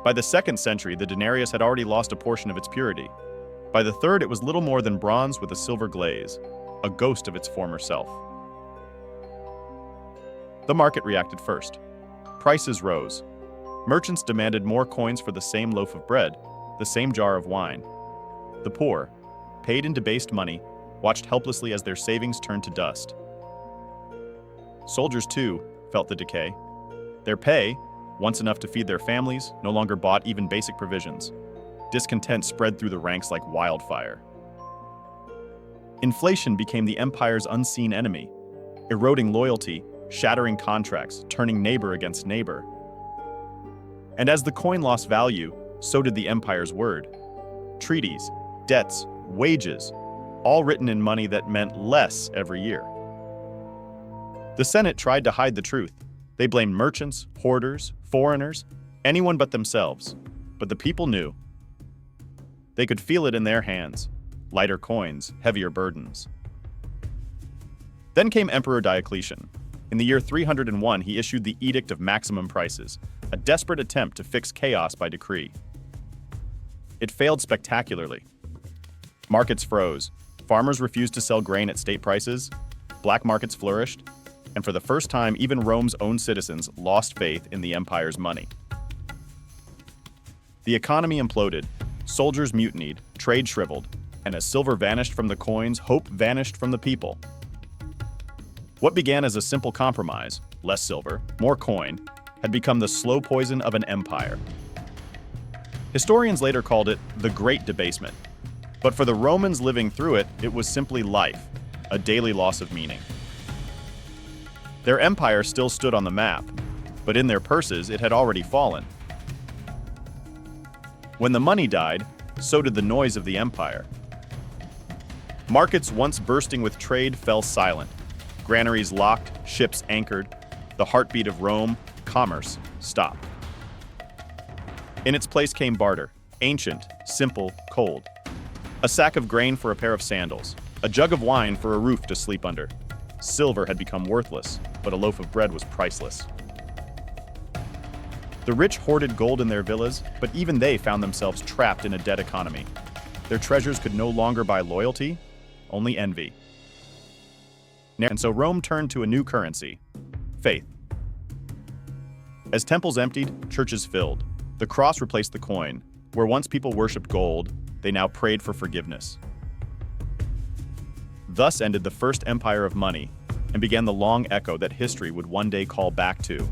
By the 2nd century, the denarius had already lost a portion of its purity. By the 3rd, it was little more than bronze with a silver glaze, a ghost of its former self. The market reacted first. Prices rose. Merchants demanded more coins for the same loaf of bread, the same jar of wine. The poor, paid in debased money, watched helplessly as their savings turned to dust. Soldiers, too, felt the decay. Their pay, once enough to feed their families, no longer bought even basic provisions. Discontent spread through the ranks like wildfire. Inflation became the empire's unseen enemy, eroding loyalty, shattering contracts, turning neighbor against neighbor. And as the coin lost value, so did the empire's word. Treaties, debts, wages, all written in money that meant less every year. The Senate tried to hide the truth. They blamed merchants, hoarders, foreigners, anyone but themselves. But the people knew. They could feel it in their hands. Lighter coins, heavier burdens. Then came Emperor Diocletian. In the year 301, he issued the Edict of Maximum Prices, a desperate attempt to fix chaos by decree. It failed spectacularly. Markets froze. Farmers refused to sell grain at state prices. Black markets flourished. And for the first time, even Rome's own citizens lost faith in the empire's money. The economy imploded, soldiers mutinied, trade shriveled, and as silver vanished from the coins, hope vanished from the people. What began as a simple compromise, less silver, more coin, had become the slow poison of an empire. Historians later called it the Great Debasement. But for the Romans living through it, it was simply life, a daily loss of meaning. Their empire still stood on the map, but in their purses it had already fallen. When the money died, so did the noise of the empire. Markets once bursting with trade fell silent. Granaries locked, ships anchored. The heartbeat of Rome, commerce, stopped. In its place came barter, ancient, simple, cold. A sack of grain for a pair of sandals, a jug of wine for a roof to sleep under. Silver had become worthless, but a loaf of bread was priceless. The rich hoarded gold in their villas, but even they found themselves trapped in a debt economy. Their treasures could no longer buy loyalty, only envy. And so Rome turned to a new currency, faith. As temples emptied, churches filled. The cross replaced the coin. Where once people worshipped gold, they now prayed for forgiveness. Thus ended the first empire of money, and began the long echo that history would one day call back to.